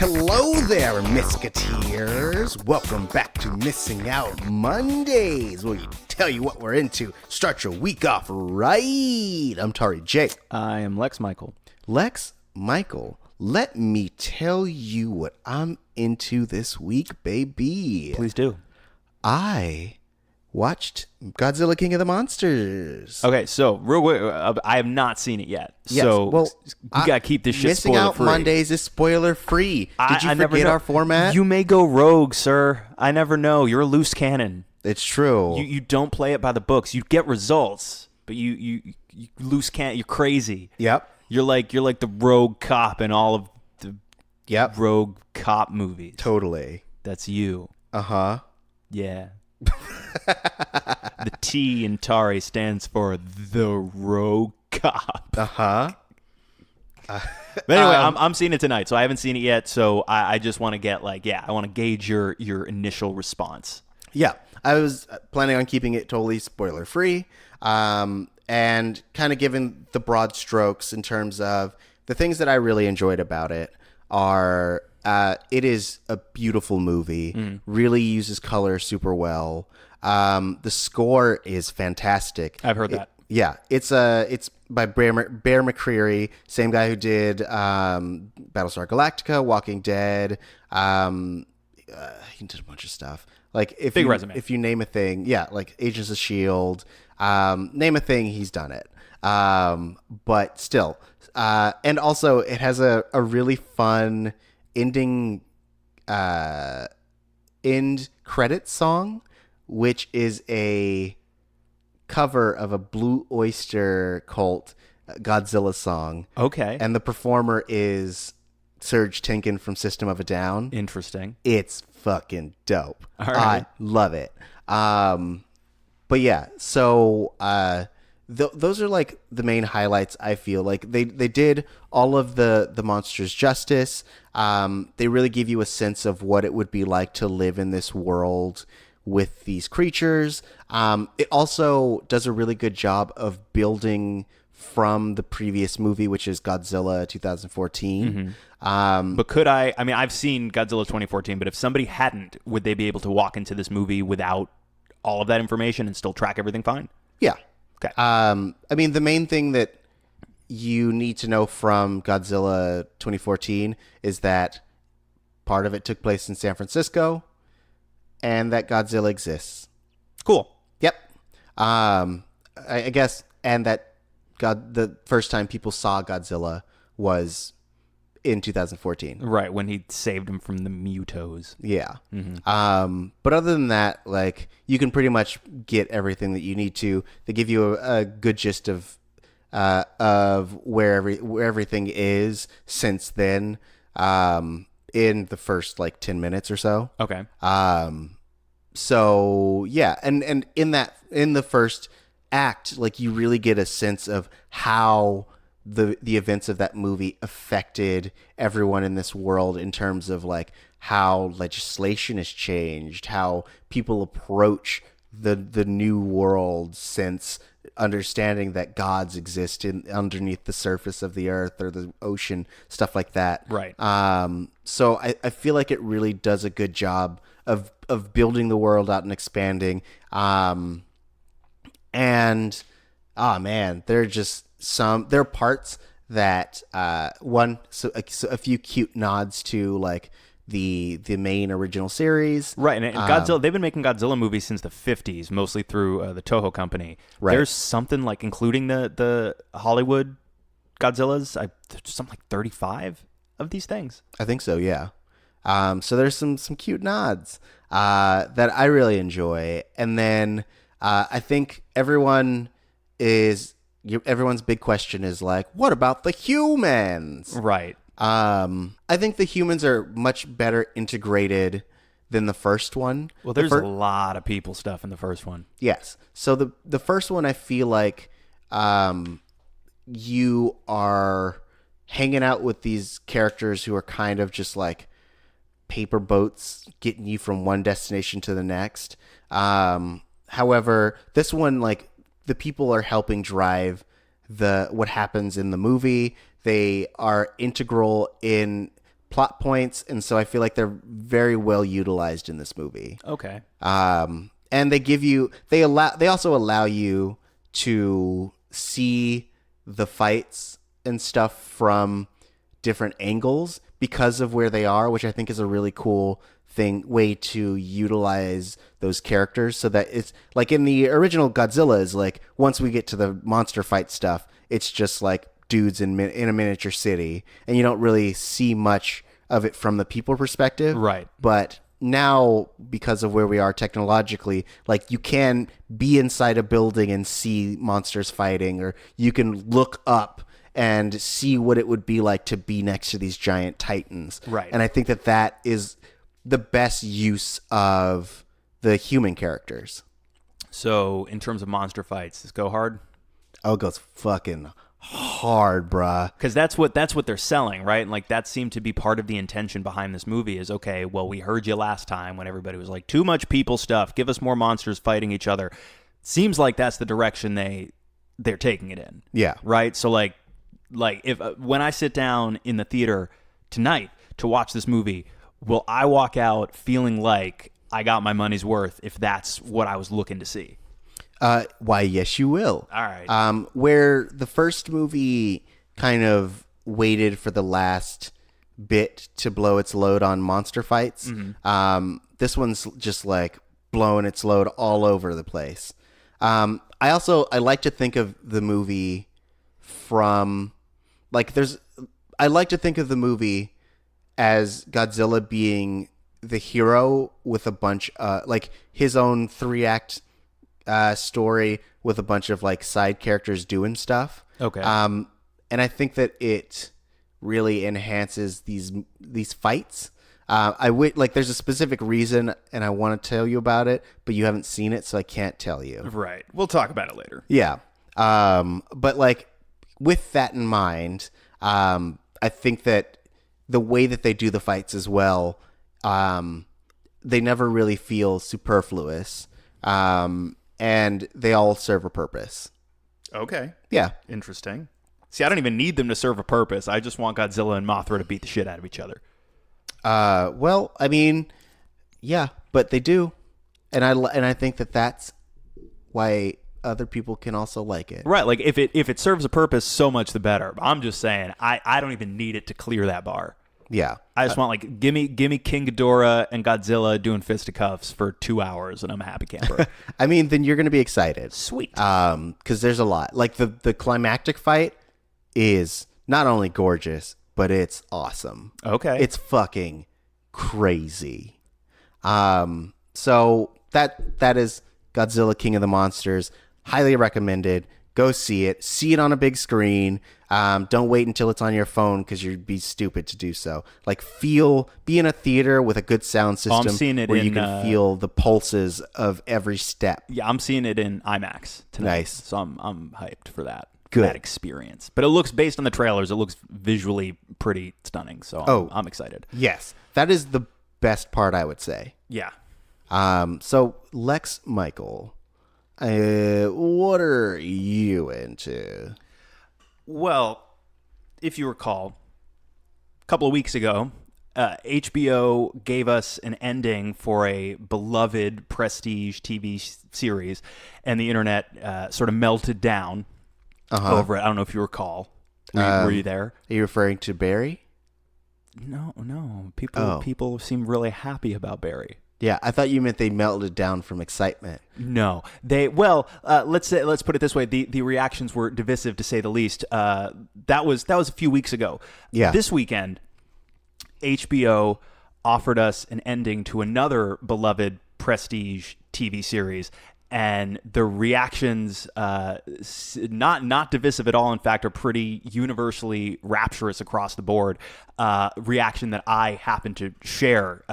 Hello there, Missketeers. Welcome back to Missing Out Mondays, where we tell you what we're into. Start your week off right. I'm Tauri Jay. I am Lex Michael. Lex Michael, let me tell you what I'm into this week, baby. Please do. I watched Godzilla King of the Monsters. Okay, so real quick, I have not seen it yet. Yes, So well, we got to keep this shit Missing spoiler Out free. Mondays is spoiler free. Did you I never forget know. our format? You may go rogue, sir. I never know. You're a loose cannon. It's true. You don't play it by the books. You get results, but you loose cannon. You're crazy. Yep. You're like the rogue cop in all of the rogue cop movies. Totally. That's you. Uh-huh. Yeah. The T in Tauri stands for the rogue cop. Uh-huh. But anyway, I'm seeing it tonight, so I haven't seen it yet. So I just want to get I want to gauge your initial response. Yeah. I was planning on keeping it totally spoiler free, and kind of giving the broad strokes in terms of the things that I really enjoyed about it are it is a beautiful movie, really uses color super well. The score is fantastic. I've heard that. Yeah, it's by Bear McCreary, same guy who did Battlestar Galactica, Walking Dead. He did a bunch of stuff. Like Big resume. If you name a thing, yeah, like Agents of S.H.I.E.L.D., name a thing, he's done it. But still, and also it has a really fun ending end credit song, which is a cover of a Blue Oyster Cult Godzilla song. Okay. And the performer is Serge Tankian from System of a Down. Interesting. It's fucking dope. All right. I love it. But yeah, so those are like the main highlights. I feel like they did all of the monsters justice. They really give you a sense of what it would be like to live in this world with these creatures. It also does a really good job of building from the previous movie, which is Godzilla 2014. But could I mean, I've seen Godzilla 2014, but if somebody hadn't, would they be able to walk into this movie without all of that information and still track everything fine? Yeah. Okay. I mean, the main thing that you need to know from Godzilla 2014 is that part of it took place in San Francisco and that Godzilla exists. Cool. Yep. I guess, and that the first time people saw Godzilla was in 2014. Right, when he saved him from the Mutos. Yeah. But other than that, like, you can pretty much get everything that you need to. They give you a good gist of where everything is since then, in the first like 10 minutes or so. Okay. So yeah, and in the first act, like, you really get a sense of how the events of that movie affected everyone in this world in terms of like how legislation has changed, how people approach the new world since understanding that gods exist underneath the surface of the earth or the ocean, stuff like that. Right. So I feel like it really does a good job of building the world out and expanding. And oh man, there are parts that a few cute nods to like the main original series. Right, and Godzilla, they've been making Godzilla movies since the 50s, mostly through the Toho company. Right. There's something like, including the Hollywood Godzillas, there's something like 35 of these things. I think so, yeah. So there's some cute nods that I really enjoy. And then I think everyone's big question is like, what about the humans? Right. I think the humans are much better integrated than the first one. Well, there's a lot of people stuff in the first one. Yes. So the first one, I feel like you are hanging out with these characters who are kind of just like paper boats getting you from one destination to the next. However, this one, like, the people are helping drive what happens in the movie. They are integral in plot points, and so I feel like they're very well utilized in this movie. Okay. And they also allow you to see the fights and stuff from different angles because of where they are, which I think is a really cool way to utilize those characters, so that it's like in the original Godzilla is like, once we get to the monster fight stuff, it's just like dudes in a miniature city, and you don't really see much of it from the people perspective. Right. But now, because of where we are technologically, like you can be inside a building and see monsters fighting, or you can look up and see what it would be like to be next to these giant titans. Right. And I think that is the best use of the human characters. So, in terms of monster fights, does it go hard? Oh, it goes fucking hard, bruh. Because that's what they're selling, right? And like that seemed to be part of the intention behind this movie is, okay, well, we heard you last time when everybody was like, too much people stuff, give us more monsters fighting each other. Seems like that's the direction they're taking it in. Yeah. Right? So like if when I sit down in the theater tonight to watch this movie, will I walk out feeling like I got my money's worth if that's what I was looking to see? Why, yes, you will. All right. Where the first movie kind of waited for the last bit to blow its load on monster fights, this one's just like blowing its load all over the place. I like to think of the movie from like I like to think of the movie as Godzilla being the hero with a bunch like his own 3-act story with a bunch of like side characters doing stuff. Okay. And I think that it really enhances these fights. There's a specific reason, and I want to tell you about it, but you haven't seen it, so I can't tell you. Right. We'll talk about it later. Yeah. But like with that in mind, I think that the way that they do the fights as well, they never really feel superfluous. And they all serve a purpose. Okay. Yeah. Interesting. See, I don't even need them to serve a purpose. I just want Godzilla and Mothra to beat the shit out of each other. Well, I mean, yeah, but they do. And I think that that's why other people can also like it. Right. Like if it serves a purpose, so much the better. I'm just saying, I don't even need it to clear that bar. Yeah. I just want like give me King Ghidorah and Godzilla doing fisticuffs for 2 hours, and I'm a happy camper. I mean, then you're gonna be excited. Sweet. Because there's a lot. Like the climactic fight is not only gorgeous, but it's awesome. Okay. It's fucking crazy. So that is Godzilla King of the Monsters. Highly recommended. Go see it. See it on a big screen. Don't wait until it's on your phone because you'd be stupid to do so. Like be in a theater with a good sound system I'm seeing it where in, you can feel the pulses of every step. Yeah, I'm seeing it in IMAX tonight. Nice. So I'm hyped for that. Good. That experience. But it looks, based on the trailers, it looks visually pretty stunning. So I'm excited. Yes. That is the best part, I would say. Yeah. So Lex Michael, what are you into? Well, if you recall, a couple of weeks ago, HBO gave us an ending for a beloved prestige TV series, and the internet sort of melted down over it. I don't know if you recall. Were you there? Are you referring to Barry? No. People seem really happy about Barry. Yeah, I thought you meant they melted down from excitement. No, let's put it this way: the reactions were divisive, to say the least. That was a few weeks ago. Yeah. This weekend, HBO offered us an ending to another beloved prestige TV series, and the reactions, not divisive at all. In fact, are pretty universally rapturous across the board. Reaction that I happen to share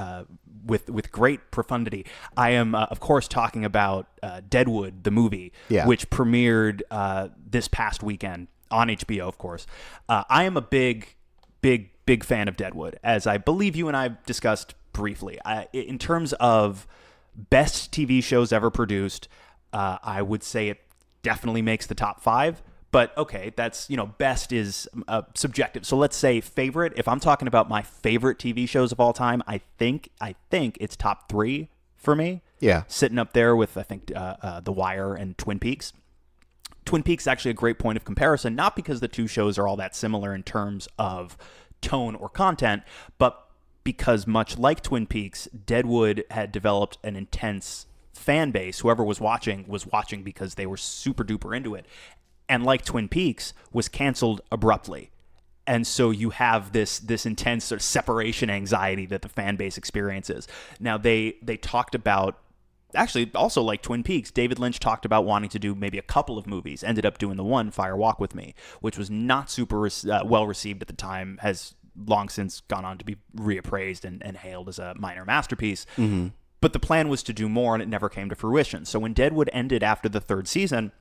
with great profundity. I am, of course, talking about Deadwood, the movie, which premiered this past weekend on HBO, of course. I am a big fan of Deadwood, as I believe you and I discussed briefly. In terms of best TV shows ever produced, I would say it definitely makes the top 5, But okay, that's, best is subjective. So let's say favorite. If I'm talking about my favorite TV shows of all time, I think it's top 3 for me. Yeah. Sitting up there with, I think, The Wire and Twin Peaks. Twin Peaks is actually a great point of comparison, not because the two shows are all that similar in terms of tone or content, but because much like Twin Peaks, Deadwood had developed an intense fan base. Whoever was watching because they were super duper into it. And like Twin Peaks, was canceled abruptly. And so you have this intense sort of separation anxiety that the fan base experiences. Now, they talked about, actually, also like Twin Peaks, David Lynch talked about wanting to do maybe a couple of movies, ended up doing the one, Fire Walk With Me, which was not super well received at the time, has long since gone on to be reappraised and hailed as a minor masterpiece. Mm-hmm. But the plan was to do more, and it never came to fruition. So when Deadwood ended after the 3rd season,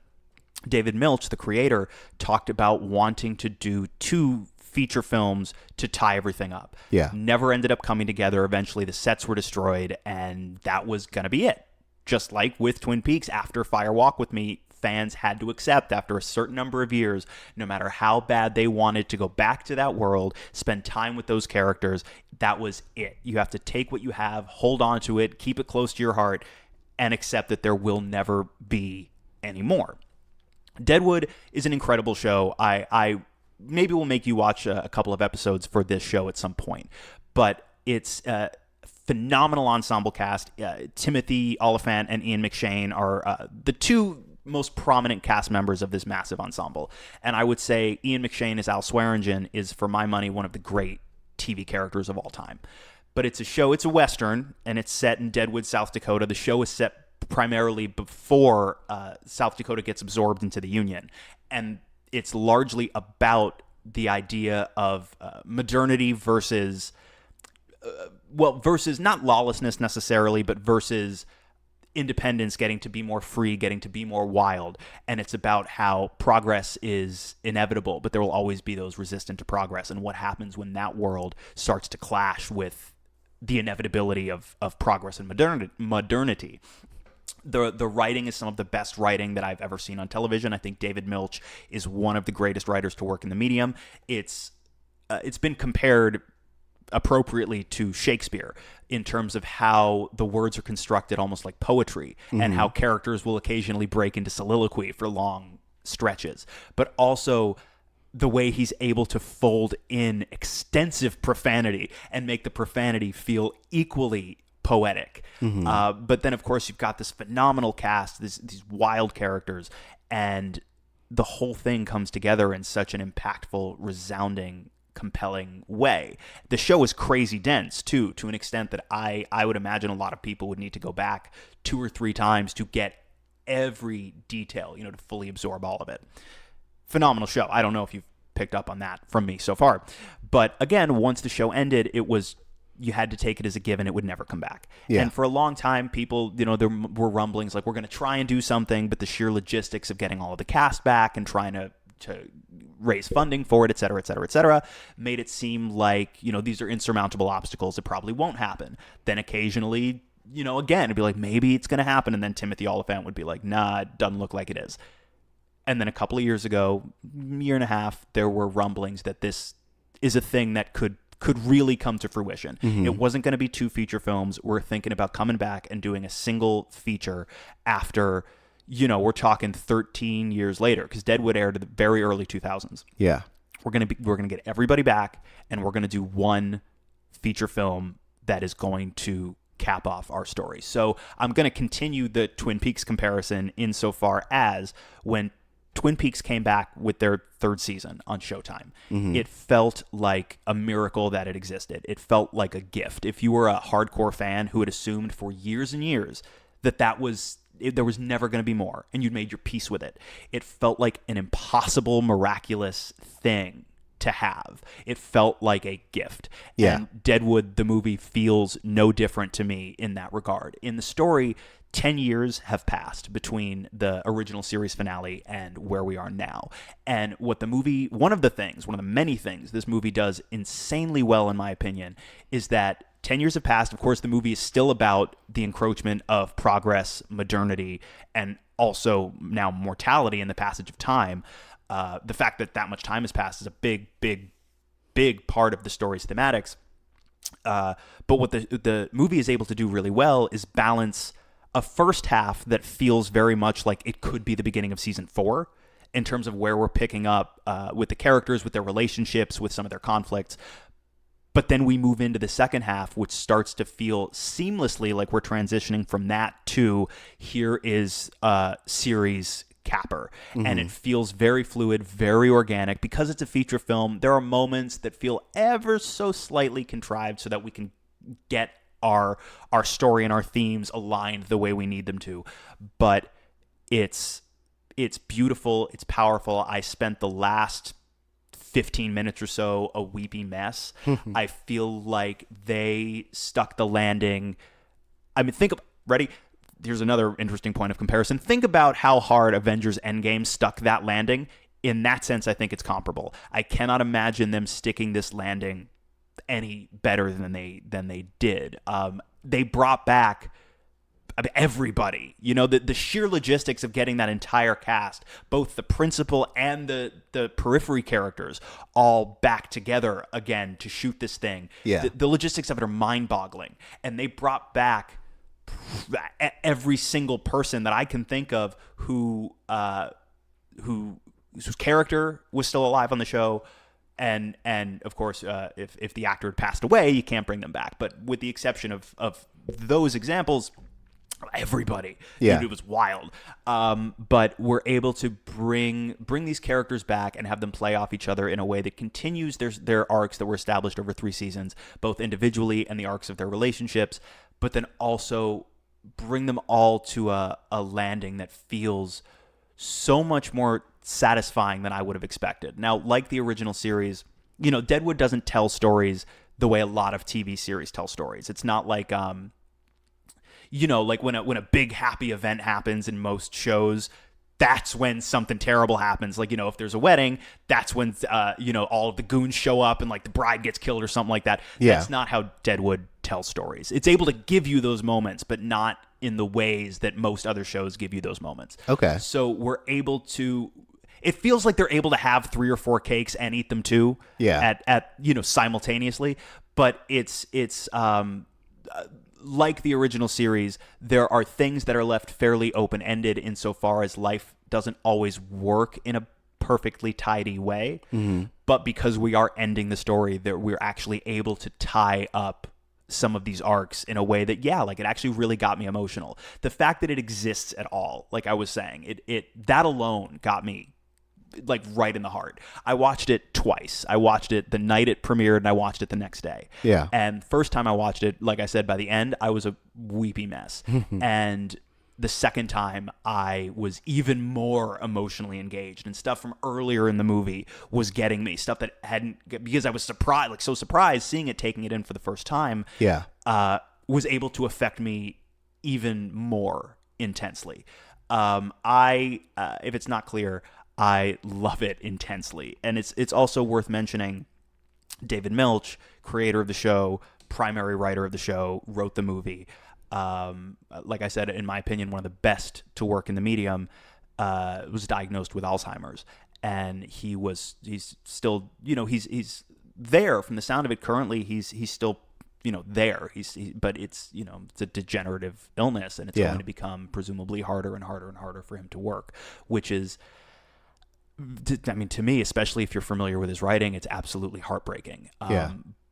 David Milch, the creator, talked about wanting to do 2 feature films to tie everything up. Yeah. Never ended up coming together. Eventually, the sets were destroyed, and that was going to be it. Just like with Twin Peaks, after Fire Walk With Me, fans had to accept after a certain number of years, no matter how bad they wanted to go back to that world, spend time with those characters, that was it. You have to take what you have, hold on to it, keep it close to your heart, and accept that there will never be any more. Deadwood is an incredible show. I maybe will make you watch a couple of episodes for this show at some point, but it's a phenomenal ensemble cast. Timothy Olyphant and Ian McShane are the 2 most prominent cast members of this massive ensemble. And I would say Ian McShane as Al Swearingen is, for my money, one of the great TV characters of all time. But it's a Western, and it's set in Deadwood, South Dakota. The show is set primarily before South Dakota gets absorbed into the Union. And it's largely about the idea of modernity versus not lawlessness necessarily, but versus independence getting to be more free, getting to be more wild. And it's about how progress is inevitable, but there will always be those resistant to progress, and what happens when that world starts to clash with the inevitability of progress and modernity. The writing is some of the best writing that I've ever seen on television. I think David Milch is one of the greatest writers to work in the medium. It's been compared appropriately to Shakespeare in terms of how the words are constructed almost like poetry, mm-hmm. and how characters will occasionally break into soliloquy for long stretches, but also the way he's able to fold in extensive profanity and make the profanity feel equally poetic. Mm-hmm. But then, of course, you've got this phenomenal cast, these wild characters, and the whole thing comes together in such an impactful, resounding, compelling way. The show is crazy dense, too, to an extent that I would imagine a lot of people would need to go back 2 or 3 times to get every detail, to fully absorb all of it. Phenomenal show. I don't know if you've picked up on that from me so far. But again, once the show ended, you had to take it as a given it would never come back. Yeah. And for a long time, people, there were rumblings like, we're going to try and do something, but the sheer logistics of getting all of the cast back and trying to raise funding for it, et cetera, made it seem like, these are insurmountable obstacles. It probably won't happen. Then occasionally, again, it'd be like, maybe it's going to happen. And then Timothy Olyphant would be like, nah, it doesn't look like it is. And then a couple of years ago, year and a half, there were rumblings that this is a thing that could really come to fruition. Mm-hmm. It wasn't going to be 2 feature films. We're thinking about coming back and doing a single feature after, we're talking 13 years later, because Deadwood aired in the very early 2000s. Yeah. We're going to get everybody back, and we're going to do one feature film that is going to cap off our story. So I'm going to continue the Twin Peaks comparison insofar as when Twin Peaks came back with their 3rd season on Showtime, mm-hmm. it felt like a miracle that it existed. It felt like a gift. If you were a hardcore fan who had assumed for years and years that there was never going to be more, and you'd made your peace with it, it felt like an impossible, miraculous thing to have. It felt like a gift. Yeah. And Deadwood, the movie, feels no different to me in that regard. In the story, 10 years have passed between the original series finale and where we are now. And what the movie, one of the many things this movie does insanely well, in my opinion, is that 10 years have passed. Of course, the movie is still about the encroachment of progress, modernity, and also now mortality and the passage of time. The fact that much time has passed is a big part of the story's thematics. But what the movie is able to do really well is balance a first half that feels very much like it could be the beginning of season 4 in terms of where we're picking up with the characters, with their relationships, with some of their conflicts. But then we move into the second half, which starts to feel seamlessly like we're transitioning from that to here is a series capper. And it feels very fluid, very organic. Because it's a feature film, there are moments that feel ever so slightly contrived so that we can get our story and our themes aligned the way we need them to. But it's beautiful, it's powerful. I spent the last 15 minutes or so a weepy mess. I feel like they stuck the landing. I mean, ready? Here's another interesting point of comparison. Think about how hard Avengers Endgame stuck that landing. In that sense, I think it's comparable. I cannot imagine them sticking this landing any better than they did. They brought back everybody. The sheer logistics of getting that entire cast, both the principal and the periphery characters, all back together again to shoot this thing. Yeah. The logistics of it are mind-boggling. And they brought back every single person that I can think of whose character was still alive on the show. And of course, if the actor had passed away, you can't bring them back. But with the exception of those examples, everybody. Yeah. It was wild. But we're able to bring these characters back and have them play off each other in a way that continues their arcs that were established over 3 seasons, both individually and the arcs of their relationships, but then also bring them all to a landing that feels so much more satisfying than I would have expected. Now, like the original series, Deadwood doesn't tell stories the way a lot of TV series tell stories. It's not like like when a big happy event happens in most shows, that's when something terrible happens. Like, if there's a wedding, that's when, all of the goons show up and like the bride gets killed or something like that. Yeah. That's not how Deadwood tells stories. It's able to give you those moments, but not in the ways that most other shows give you those moments. Okay. So we're able to, it feels like they're able to have 3 or 4 cakes and eat them too. Yeah. At simultaneously, but it's like the original series, there are things that are left fairly open-ended insofar as life doesn't always work in a perfectly tidy way. But because we are ending the story, that we're actually able to tie up some of these arcs in a way that, it actually really got me emotional. The fact that it exists at all, like I was saying, that alone got me like right in the heart. I watched it twice. I watched it the night it premiered and I watched it the next day. Yeah. And first time I watched it, like I said, by the end, I was a weepy mess. And the second time I was even more emotionally engaged, and stuff from earlier in the movie was getting me, stuff that because I was surprised seeing it, taking it in for the first time. Yeah. Was able to affect me even more intensely. If it's not clear, I love it intensely. And it's also worth mentioning David Milch, creator of the show, primary writer of the show, wrote the movie. Like I said, in my opinion, one of the best to work in the medium, was diagnosed with Alzheimer's. And he's still, he's there from the sound of it currently. He's still, there. But it's, it's a degenerative illness, and it's going to become presumably harder and harder and harder for him to work, which is, to me, especially if you're familiar with his writing, it's absolutely heartbreaking.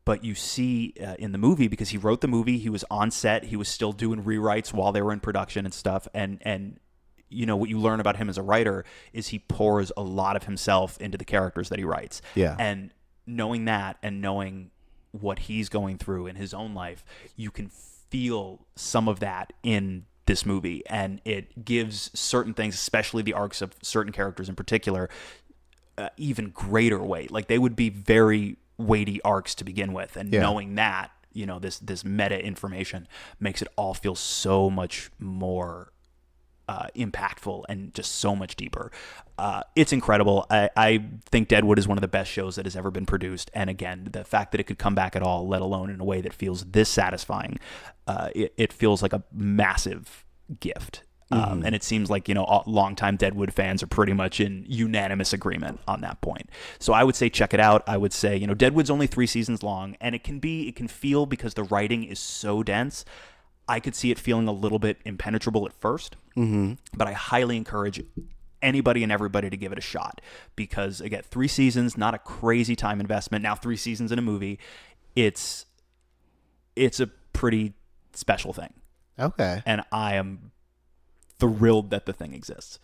But you see in the movie, because he wrote the movie, he was on set, he was still doing rewrites while they were in production and stuff. And what you learn about him as a writer is he pours a lot of himself into the characters that he writes. Yeah. And knowing that and knowing what he's going through in his own life, you can feel some of that in this movie, and it gives certain things, especially the arcs of certain characters in particular, even greater weight. Like, they would be very weighty arcs to begin with, and knowing that, this meta information makes it all feel so much more impactful and just so much deeper. It's incredible. I think Deadwood is one of the best shows that has ever been produced, and again, the fact that it could come back at all, let alone in a way that feels this satisfying, it feels like a massive gift. And it seems like, longtime Deadwood fans are pretty much in unanimous agreement on that point. So I would say check it out. I would say, Deadwood's only 3 seasons long, and it can feel, because the writing is so dense, I could see it feeling a little bit impenetrable at first. But I highly encourage anybody and everybody to give it a shot, because again, 3 seasons, not a crazy time investment. Now 3 seasons in a movie, it's a pretty special thing. Okay. And I am thrilled that the thing exists.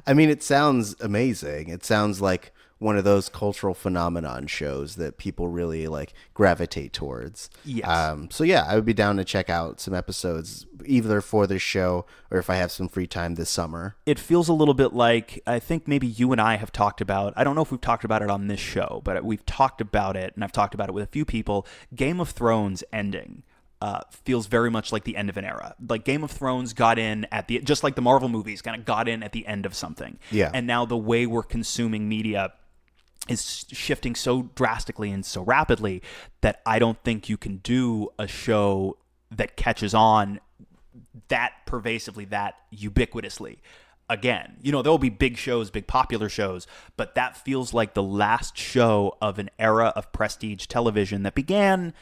I mean, it sounds amazing. It sounds like one of those cultural phenomenon shows that people really like gravitate towards. Yes. So yeah, I would be down to check out some episodes either for this show or if I have some free time this summer. It feels a little bit like, I think maybe you and I have talked about, I don't know if we've talked about it on this show, but we've talked about it, and I've talked about it with a few people. Game of Thrones ending feels very much like the end of an era. Like Game of Thrones got in at the, just like the Marvel movies kind of got in at the end of something. Yeah. And now the way we're consuming media is shifting so drastically and so rapidly that I don't think you can do a show that catches on that pervasively, that ubiquitously again. There'll be big shows, big popular shows, but that feels like the last show of an era of prestige television that began,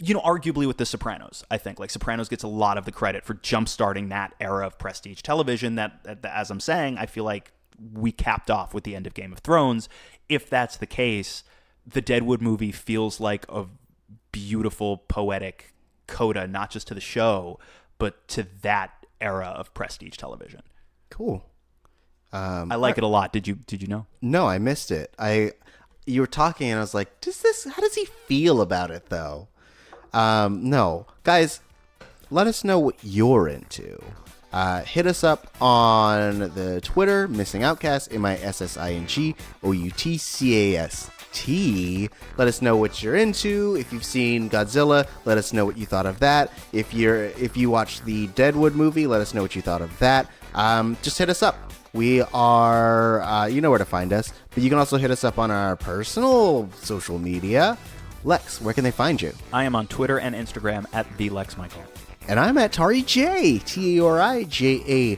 arguably with The Sopranos. I think like Sopranos gets a lot of the credit for jump-starting that era of prestige television that, as I'm saying, I feel like we capped off with the end of Game of Thrones. If that's the case, the Deadwood movie feels like a beautiful, poetic coda, not just to the show, but to that era of prestige television. Cool. I like it a lot. Did you know? No, I missed it. You were talking and I was like, how does he feel about it though? No. Guys, let us know what you're into. Hit us up on the Twitter, Missing Outcast, MISSINGOUTCAST. Let us know what you're into. If you've seen Godzilla, let us know what you thought of that. If you watched the Deadwood movie, let us know what you thought of that. Just hit us up. We are, you know where to find us, but you can also hit us up on our personal social media. Lex, where can they find you? I am on Twitter and Instagram at the Lex Michael. And I'm at Tauri Jay, TAURIJAY.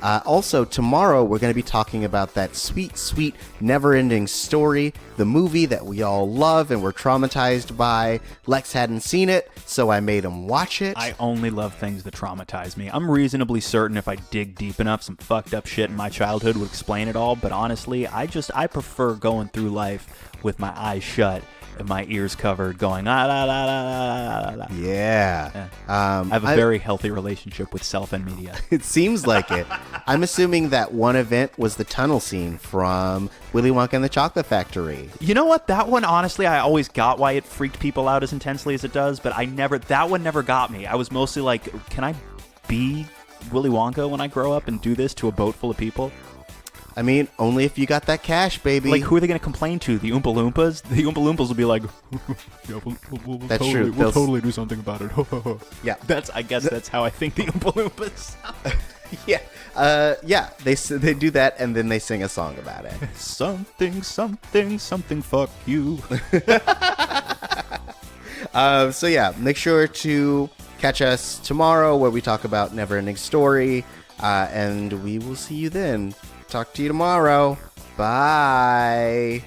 Also, tomorrow we're going to be talking about that sweet, sweet, never-ending story, the movie that we all love and we're traumatized by. Lex hadn't seen it, so I made him watch it. I only love things that traumatize me. I'm reasonably certain if I dig deep enough, some fucked up shit in my childhood would explain it all, but honestly, I prefer going through life with my eyes shut and my ears covered, going la la la la la la. Yeah. I have a very healthy relationship with self and media. It seems like it. I'm assuming that one event was the tunnel scene from Willy Wonka and the Chocolate Factory. You know what? That one, honestly, I always got why it freaked people out as intensely as it does, but that one never got me. I was mostly like, can I be Willy Wonka when I grow up and do this to a boat full of people? I mean, only if you got that cash, baby. Like, who are they going to complain to? The Oompa Loompas? The Oompa Loompas will be like, yeah, we'll that's true. We'll totally do something about it. Yeah. I guess that's how I think the Oompa Loompas sound. Yeah. Yeah. They do that, and then they sing a song about it. Something, fuck you. So, yeah, make sure to catch us tomorrow where we talk about Neverending Story, and we will see you then. Talk to you tomorrow. Bye.